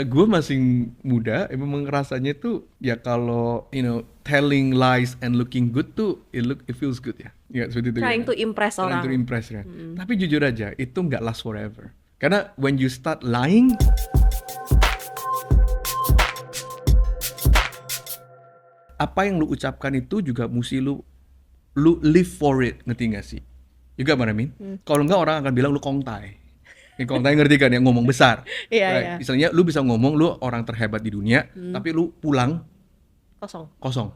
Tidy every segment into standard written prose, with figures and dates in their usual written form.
Gue masih muda, memang rasanya tuh ya kalau telling lies and looking good tuh it feels good ya. Ya seperti itu Trying kan. to impress Trying to orang. impress kan. Mm. Tapi jujur aja itu nggak last forever. Karena when you start lying, apa yang lu ucapkan itu juga mesti lu live for it, ngerti gak sih? Juga mana Min? Kalau enggak orang akan bilang lu kongtai. Yang kongtai ngerti kan, yang ngomong besar. Iya, iya. Right. Misalnya lu bisa ngomong lu orang terhebat di dunia, tapi lu pulang Kosong. kosong.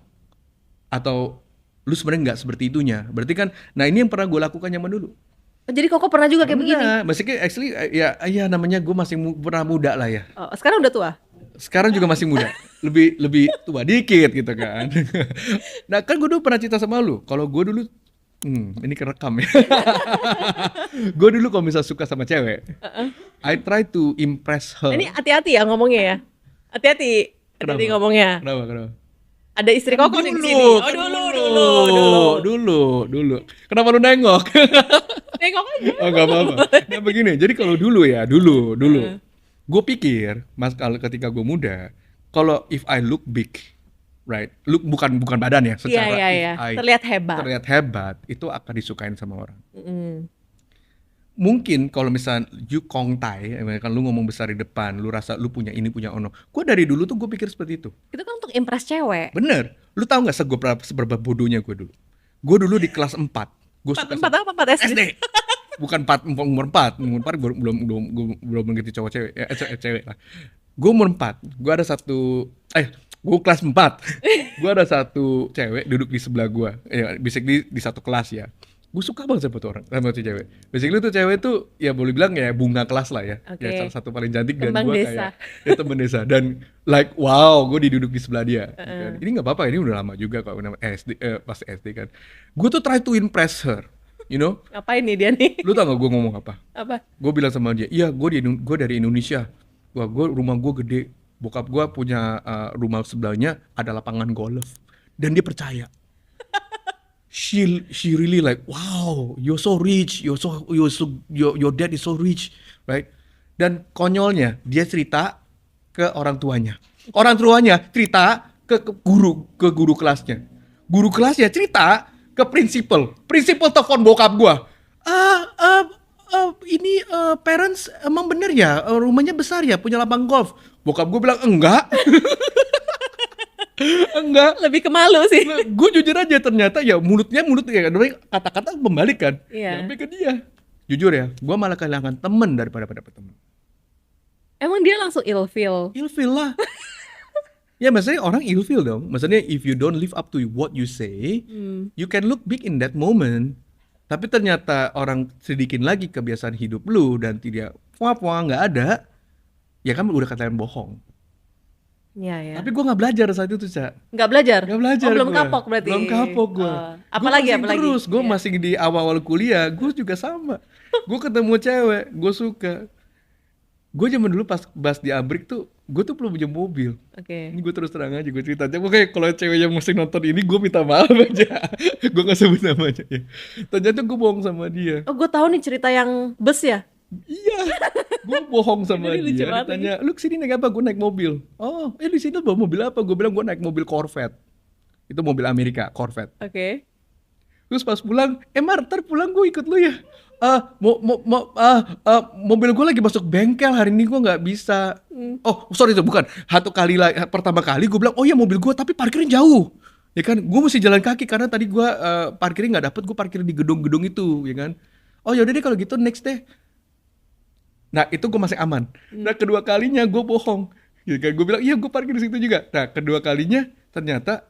Atau lu sebenarnya nggak seperti itunya. Berarti kan, nah ini yang pernah gue lakukan zaman dulu. Oh, jadi Koko pernah juga kayak begini? Pernah, maksudnya actually ya namanya gue masih pernah muda lah ya. Oh, sekarang udah tua? Sekarang juga masih muda, lebih tua dikit gitu kan. Nah kan gue dulu pernah cerita sama lu, kalau gue dulu, ini kerekam ya. Gue dulu kalau misal suka sama cewek, I try to impress her. Ini hati-hati ya ngomongnya ya. Hati-hati. Hati-hati Kenapa? ngomongnya. Kenapa? Ada istri Kan Koko nih di dulu, sini. Oh, kan dulu. dulu. Kenapa lu nengok? Tengok aja. Oh nggak apa-apa. Nah begini, jadi kalau dulu ya, dulu. Gue pikir, mas kalau ketika gue muda, kalau if I look big, right, look bukan badan ya, Iya, secara iya, if iya. I Terlihat hebat. terlihat hebat, itu akan disukain sama orang. Mm. Mungkin kalau misalnya you kongtai, kan lu ngomong besar di depan, lu rasa lu punya ini punya ono. Gue dari dulu tuh gue pikir seperti itu. Itu kan untuk impress cewek. Bener, lu tahu nggak seberapa bodohnya gue dulu? Gue dulu di kelas 4, gue suka Empat apa? Empat SD? SD. Bukan 4, umur 4 belum mengerti cowok cewek ya, cewek lah. Gue umur 4, gue kelas 4. Gue ada satu cewek duduk di sebelah gue, ya basically di satu kelas ya. Gue suka banget sama tuh orang, sama tuh cewek. Basically tuh cewek tuh ya boleh bilang ya bunga kelas lah ya. Oke. Ya salah satu paling cantik dan Kembang gue desa. kayak ya temen desa dan like wow, gue diduduk di sebelah dia. Kan. Ini nggak apa-apa, ini udah lama juga kok SD, pas SD kan. Gue tuh try to impress her, you know. Ngapain nih dia nih? Lu tau gak gue ngomong apa? Apa? Gue bilang sama dia, iya gue dari Indonesia. Rumah gue gede. Bokap gue punya rumah sebelahnya ada lapangan golf. Dan dia percaya. She really like, wow, you're so rich, your dad is so rich, right? Dan konyolnya dia cerita ke orang tuanya. Orang tuanya cerita ke guru kelasnya. Guru kelasnya cerita ke prinsipal. Prinsipal telepon bokap gua. Ini parents emang bener ya, rumahnya besar ya, punya lapang golf. Bokap gua bilang enggak. Enggak. Lebih ke malu sih. Gue jujur aja ternyata ya mulut ya kata-kata membalik kan. Iya. Sampai ke dia. Jujur ya, gua malah kehilangan temen daripada dapet temen. Emang dia langsung ilfeel. Ilfil lah. Ya maksudnya orang ilfil dong. Maksudnya if you don't live up to what you say, you can look big in that moment. Tapi ternyata orang sedikin lagi kebiasaan hidup lu dan tidak puah-puah nggak ada, ya kan udah kalian bohong. Iya, ya. Tapi gue nggak belajar saat itu, Cak. Nggak belajar? Nggak belajar. Oh, belum gua. kapok berarti. Belum kapok gue. Oh. Apalagi? Terus, gue Iya. masih di awal-awal kuliah, gue juga sama. Gue ketemu cewek, gue suka. Gue zaman dulu pas di Amrik tuh, gue tuh belum punya mobil. Oke. Ini gue terus terang aja, gue cerita aja. Pokoknya kalau cewek yang masih nonton ini, gue minta maaf aja. Gue gak sebut namanya. Ya. Ternyata gue bohong sama dia. Oh, gue tahu nih cerita yang bus ya. Iya, gue bohong sama Ini lucu dia. banget Ditanya, lu kesini naik apa? Gue naik mobil. Oh, di sini bawa mobil apa? Gue bilang gue naik mobil Corvette. Itu mobil Amerika, Corvette. Oke. Terus pas pulang, Mar, ntar pulang gue ikut lu ya. Mobil gue lagi masuk bengkel hari ini gue nggak bisa. Oh, sorry itu bukan. Pertama kali gue bilang, oh ya mobil gue tapi parkirnya jauh. Ya kan, gue mesti jalan kaki karena tadi gue parkirnya nggak dapet, gue parkir di gedung-gedung itu, ya kan. Oh yaudah deh kalau gitu next deh. Nah itu gue masih aman. Nah kedua kalinya gue bohong. Ya kan, gue bilang iya gue parkir di situ juga. Nah kedua kalinya ternyata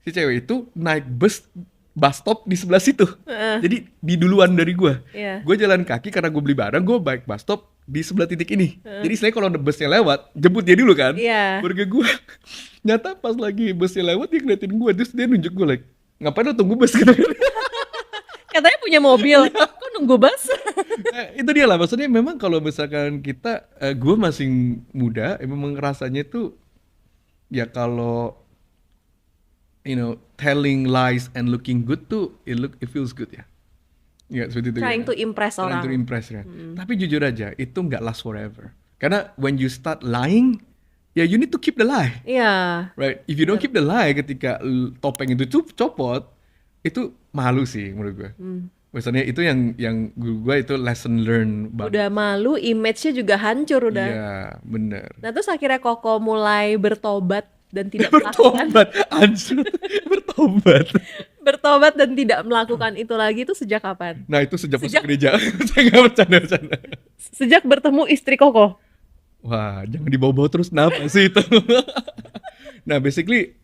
si cewek itu naik bus stop di sebelah situ. Jadi di duluan dari gue. Iya. Gue jalan kaki karena gue beli barang, gue bike bus stop di sebelah titik ini. Jadi saya kalau busnya lewat, jemput dia dulu kan. Iya. Baru ke gue. Nyata pas lagi busnya lewat dia ngeliatin gue, terus dia nunjuk gue like, ngapain lo tunggu bus gitu. Katanya punya mobil. Kok nunggu bus? Itu dia lah, maksudnya memang kalau misalkan kita, gue masih muda, memang rasanya tuh ya kalau telling lies and looking good tuh it feels good ya. Ya seperti itu. Trying kan. to impress Trying orang. to impress kan. Tapi jujur aja itu nggak last forever. Karena when you start lying, ya you need to keep the lie. Iya. Right? If you don't keep the lie ketika topeng itu copot, itu malu sih menurut gue. Maksudnya itu yang gue itu lesson learn banget. Udah malu, image-nya juga hancur udah. Iya, bener. Nah terus akhirnya Koko mulai bertobat dan tidak melakukan Bertobat, anjir. Bertobat. bertobat dan tidak melakukan itu lagi itu sejak kapan? Nah itu sejak masuk Sejak- gereja. Saya nggak bercanda-bercanda. Sejak bertemu istri Koko. Wah, jangan dibawa-bawa terus. Kenapa sih itu? Nah, basically,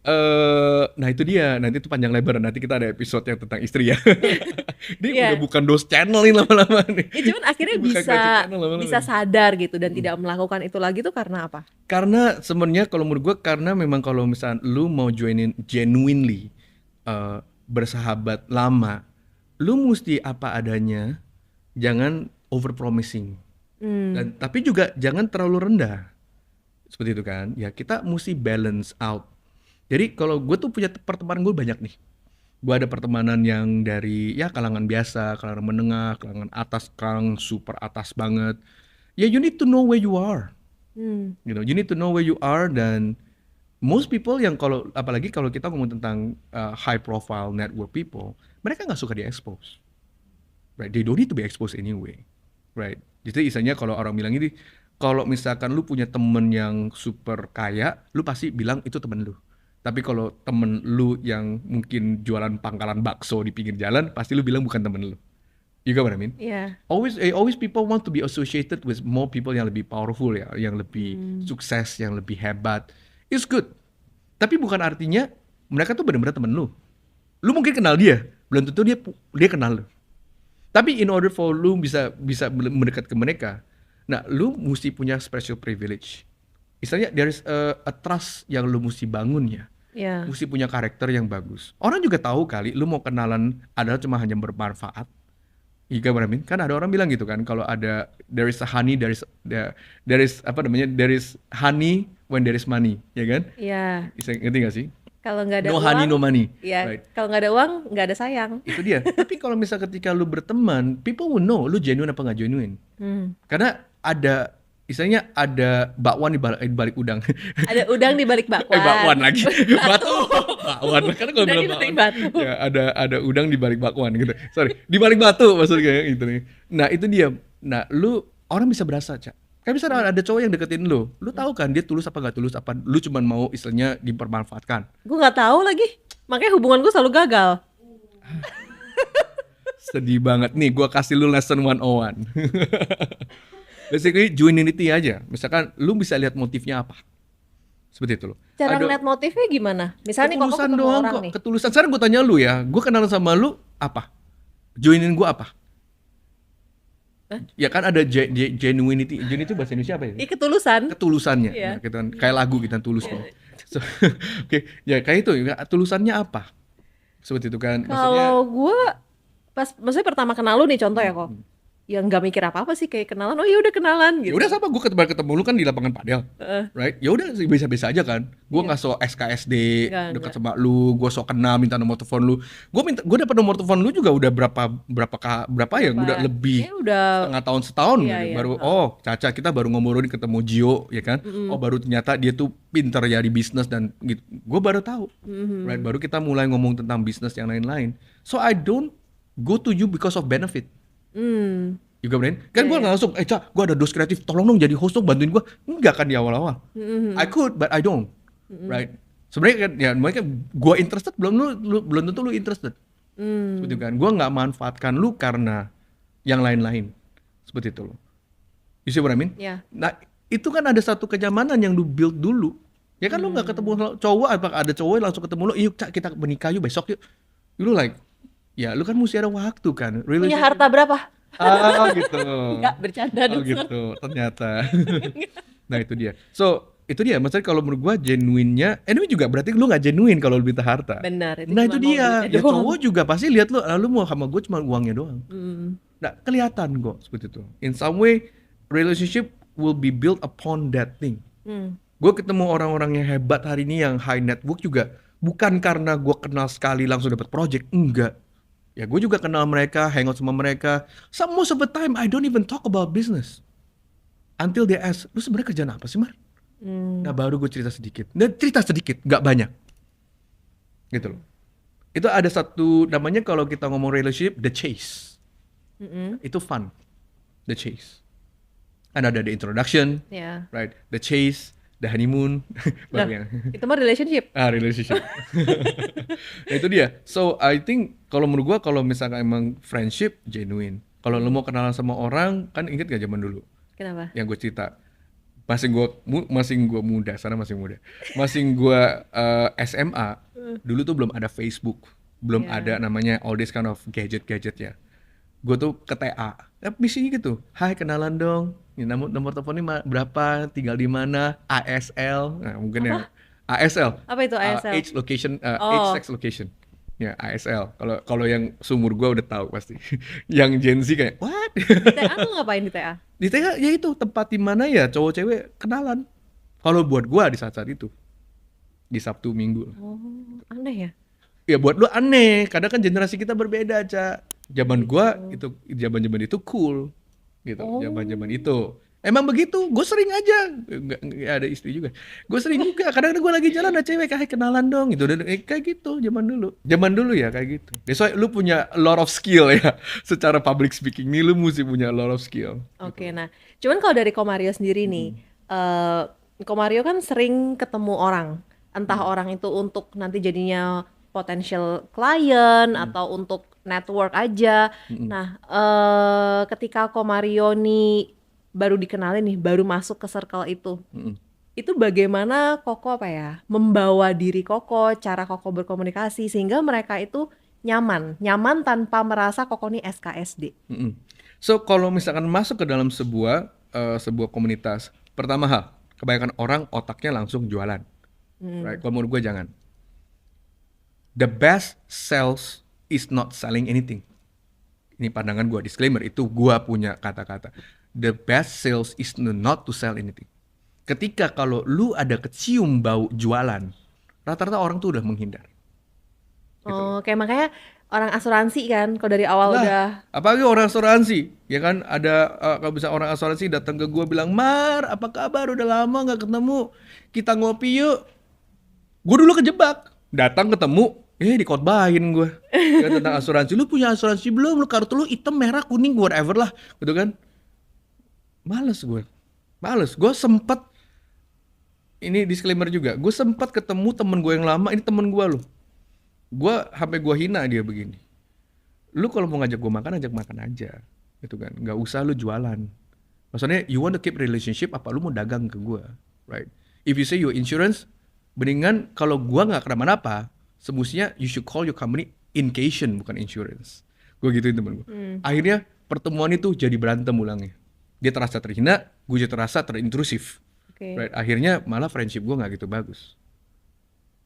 nah itu dia. Nanti itu panjang lebar. Nanti kita ada episode yang tentang istri ya. Ini Iya. udah bukan dos channel ini lama-lama nih. Ya cuman akhirnya Bukan bisa Gojek channel lama-lama bisa nih. sadar gitu dan tidak melakukan itu lagi tuh karena apa? Karena sebenarnya kalau menurut gue, karena memang kalau misalnya lu mau joinin genuinely bersahabat lama, lu mesti apa adanya, jangan over promising. Dan tapi juga jangan terlalu rendah. Seperti itu kan. Ya kita mesti balance out. Jadi kalau gue tuh punya pertemanan gue banyak nih. Gue ada pertemanan yang dari ya kalangan biasa, kalangan menengah, kalangan atas, kalangan super atas banget. Ya you need to know where you are. You know, you need to know where you are. Dan most people yang kalau apalagi kalau kita ngomong tentang high profile network people, mereka nggak suka di-expose. Right? They don't need to be exposed anyway. Right? Jadi istilahnya kalau orang bilang ini, kalau misalkan lu punya temen yang super kaya, lu pasti bilang itu temen lu. Tapi kalau temen lu yang mungkin jualan pangkalan bakso di pinggir jalan, pasti lu bilang bukan temen lu. You get what I mean? Iya. Always people want to be associated with more people yang lebih powerful ya, yang lebih sukses, yang lebih hebat. It's good. Tapi bukan artinya mereka tuh benar-benar temen lu. Lu mungkin kenal dia, belum tentu dia kenal lu. Tapi in order for lu bisa mendekat ke mereka, nah lu mesti punya special privilege. Istilahnya there is a trust yang lu mesti bangun ya. Iya. Mesti punya karakter yang bagus. Orang juga tahu kali lu mau kenalan adalah cuma hanya bermanfaat. Iya what I mean? Kan ada orang bilang gitu kan, kalau ada there is a honey, there is apa namanya? There is honey when there is money, ya kan? Iya. Ngerti gak sih? Kalau nggak ada No uang, honey, no money. Iya. Right. Kalau nggak ada uang, nggak ada sayang. Itu dia. Tapi kalau misal ketika lu berteman, people will know lu genuine apa nggak genuine. Karena ada, istilahnya ada bakwan di balik udang. Ada udang di balik bakwan. Bakwan lagi. Batu. Bakwan. Karena kalau Udang bilang di balik bakwan, batu. ya ada udang di balik bakwan gitu. Sorry, di balik batu maksudnya gitu nih. Nah, itu dia. Nah, lu orang bisa berasa, Cak. Kan bisa ada cowok yang deketin lu tahu kan dia tulus apa nggak tulus, apa lu cuman mau istilahnya dipermanfaatkan. Gue nggak tahu lagi. Makanya hubungan gue selalu gagal. Sedih banget nih, gua kasih lu lesson 101. Basically genuinity aja. Misalkan lu bisa lihat motifnya apa. Seperti itu loh. Cara Ada ngeliat motifnya gimana? Misalnya nih Koko ketulusan ketemu doang orang kok. nih. Ketulusan. Sekarang gue tanya lu ya, gue kenalan sama lu apa? Joinin gue apa? Ya kan ada genuinity. Genuinity itu bahasa Indonesia apa ya? Ih, ketulusan. Ketulusannya. Iya. Nah, gitu kan. Kayak lagu kita tulus nih. So, Oke, ya kayak itu. Tulusannya apa? Seperti itu kan. Maksudnya Kalau gue maksudnya pertama kenal lu nih contoh ya kok. Ya nggak mikir apa-apa sih, kayak kenalan. Oh ya udah kenalan ya gitu. udah sama gue ketemu lu kan di lapangan padel, right? Ya udah biasa-biasa aja kan. Gue nggak sok SKSD Nggak, deket sama lu, gue sok kenal minta nomor telepon lu. Gue dapat nomor telepon lu juga udah berapa ya? Udah lebih Ya udah. setahun Iya, iya. baru. Oh Caca, kita baru ngobrolin ketemu Gio ya kan. Oh baru ternyata dia tuh pinter ya di bisnis dan gitu. Gue baru tahu, right? Baru kita mulai ngomong tentang bisnis yang lain-lain. So I don't go to you because of benefit. Juga bener kan gue langsung Cak, gue ada dos kreatif, tolong dong jadi host dong, bantuin gue. Enggak kan di awal-awal. I could but I don't. Right. Sebenarnya kan ya mereka gue interested, belum tentu lu interested. Seperti itu kan. Gue nggak manfaatkan lu karena yang lain-lain. Seperti itu loh. You see what I mean? Ya. Nah, itu kan ada satu kenyamanan yang lu build dulu. Ya kan lu nggak ketemu cowok, apa ada cowok yang langsung ketemu lu, yuk Cak, kita menikah yuk besok yuk. Lu like, ya lu kan mesti ada waktu kan. Punya harta berapa? Gitu. Enggak, bercanda Oh dong. gitu, ternyata. Nah itu dia. So, itu dia. Maksudnya kalau menurut gua genuinnya, anyway juga berarti lu gak genuine kalau lu minta harta. Benar. Nah cuma itu mau dia. duitnya Ya doang. cowok juga pasti lihat lu mau sama gua cuma uangnya doang. Nah kelihatan kok seperti itu. In some way, relationship will be built upon that thing. Gue ketemu orang-orang yang hebat hari ini yang high network juga bukan karena gue kenal sekali langsung dapat project, enggak. Ya gue juga kenal mereka, hangout sama mereka. Most of the time I don't even talk about business. Until they ask, lu sebenarnya kerjaan apa sih, Mar? Nah baru gue cerita sedikit. Dan cerita sedikit, gak banyak. Gitu loh. Itu ada satu, namanya kalau kita ngomong relationship, the chase. Itu fun. The chase. And ada the introduction, Ya. right? The chase, the honeymoon. Lah, baru yang itu mah relationship. relationship. Nah itu dia. So I think kalau menurut gua kalau misalkan emang friendship genuine. Kalau lu mau kenalan sama orang, kan inget gak zaman dulu Kenapa? yang gue cerita. Masih gua muda, sana masih muda. Masih gua SMA, dulu tuh belum ada Facebook, belum Yeah. ada namanya all this kind of gadget ya. Gue tuh ke TA, misinya gitu. Hai kenalan dong. Ya, nomor teleponnya berapa? Tinggal di mana? ASL. Nah, mungkin ya ASL. Apa itu ASL? Age location, Oh. age sex location. Ya ASL. Kalau yang seumur gue udah tahu pasti. Yang Gen Z kayak what? Di TA tuh ngapain di TA? Di TA ya itu tempat di mana ya cowok cewek kenalan. Kalau buat gue di saat-saat itu di Sabtu Minggu. Oh, aneh ya. Ya buat lu aneh, kadang kan generasi kita berbeda, Ca. Zaman gua itu zaman-zaman itu cool gitu. Oh. Zaman-zaman itu. Emang begitu, gue sering aja. Nggak ada istri juga. Gue sering juga, kadang-kadang gue lagi jalan ada cewek kayak kenalan dong gitu. Dan kayak gitu zaman dulu. Zaman dulu ya kayak gitu. That's why lu punya a lot of skill ya. Secara public speaking nih lu mesti punya a lot of skill. Oke, nah, cuman kalau dari Komario sendiri nih, Komario kan sering ketemu orang, entah orang itu untuk nanti jadinya potential client atau untuk network aja. Nah, ketika Komario nih baru dikenalin nih, baru masuk ke circle itu bagaimana Koko apa ya, membawa diri Koko, cara Koko berkomunikasi sehingga mereka itu nyaman tanpa merasa Koko nih SKSD. So kalau misalkan masuk ke dalam sebuah komunitas, pertama hal, kebanyakan orang otaknya langsung jualan. Right? Kalau menurut gue jangan. The best sales is not selling anything. Ini pandangan gue, disclaimer, itu gue punya kata-kata. The best sales is not to sell anything. Ketika kalau lu ada kecium bau jualan, rata-rata orang tuh udah menghindar. Oh, kayak makanya orang asuransi kan, kalau dari awal udah Apalagi orang asuransi, ya kan ada kalau bisa orang asuransi datang ke gue bilang, Mar, apa kabar? Udah lama nggak ketemu, kita ngopi yuk. Gue dulu kejebak, datang ketemu, dikotbahin gue ya, tentang asuransi. Lu punya asuransi belum? Lu kartu lu hitam, merah, kuning, whatever lah, gitu kan? Males. Gue sempet, ini disclaimer juga, gue sempat ketemu temen gue yang lama, ini temen gue loh. Sampai gue hina dia begini. Lu kalau mau ngajak gue makan, ajak makan aja, gitu kan? Nggak usah lu jualan. Maksudnya, you want to keep relationship, apa lu mau dagang ke gue, right? If you say you insurance, mendingan kalau gue nggak kenapa-napa, semestinya you should call your company Incation, bukan insurance. Gue gituin temen gue. Akhirnya pertemuan itu jadi berantem ulangnya. Dia terasa terhina, gue juga terasa terintrusif. Oke. Right? Akhirnya malah friendship gue nggak gitu bagus.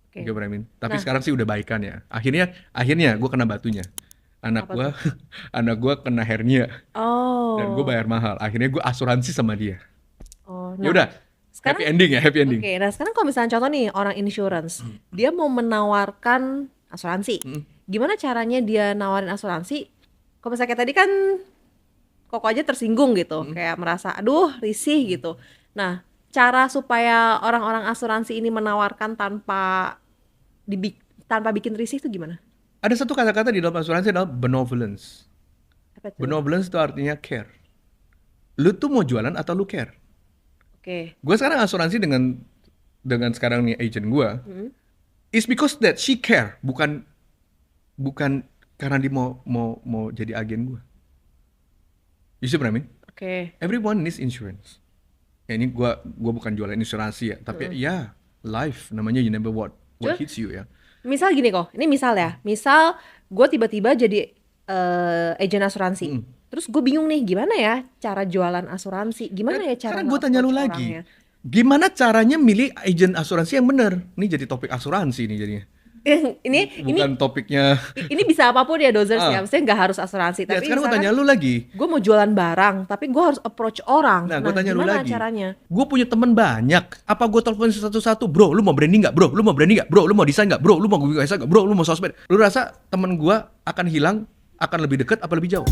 Oke. Gitu, Bremin. Tapi sekarang sih udah baikan ya. Akhirnya gue kena batunya. Anak gue kena hernia Oh. dan gue bayar mahal. Akhirnya gue asuransi sama dia. Oh, Ya udah, sekarang- happy ending ya, happy ending. Oke, nah sekarang kalau misalnya contoh nih orang insurance, dia mau menawarkan asuransi. Gimana caranya dia nawarin asuransi? Kalau misalnya kayak tadi kan Koko aja tersinggung gitu, kayak merasa aduh risih gitu. Nah, cara supaya orang-orang asuransi ini menawarkan tanpa bikin risih itu gimana? Ada satu kata-kata di dalam asuransi adalah benevolence. Apa itu? Benevolence itu artinya care. Lu tuh mau jualan atau lu care? Oke. Gue sekarang asuransi dengan sekarang nih agent gue, it's because that she care, bukan karena dia mau jadi agen gue. You see what I mean? Oke. Everyone needs insurance. Ya, ini gue bukan jualan insuransi ya, tapi ya life namanya, you never what hits you ya. Misal gini kok, ini misal ya. Misal gue tiba-tiba jadi agen asuransi. Terus gue bingung nih, gimana ya cara jualan asuransi? Gimana ya cara Sekarang gue tanya lu nge-approach lagi, orangnya? gimana caranya milih agen asuransi yang benar? Ini jadi topik asuransi nih jadinya. ini Bukan topiknya. ini bisa apapun ya dozers ya, maksudnya nggak harus asuransi. Ya, Tapi sekarang gue tanya lu lagi. gue mau jualan barang, tapi gue harus approach orang. Nah, gue tanya lu gimana lagi. caranya? Gue punya teman banyak. Apa gue telepon satu-satu? Bro, lu mau branding nggak? Bro, lu mau branding nggak? Bro, lu mau desain nggak? Bro, lu mau gue nggak? Bro, lu mau sosmed? Lu rasa teman gue akan hilang, akan lebih dekat, apa lebih jauh?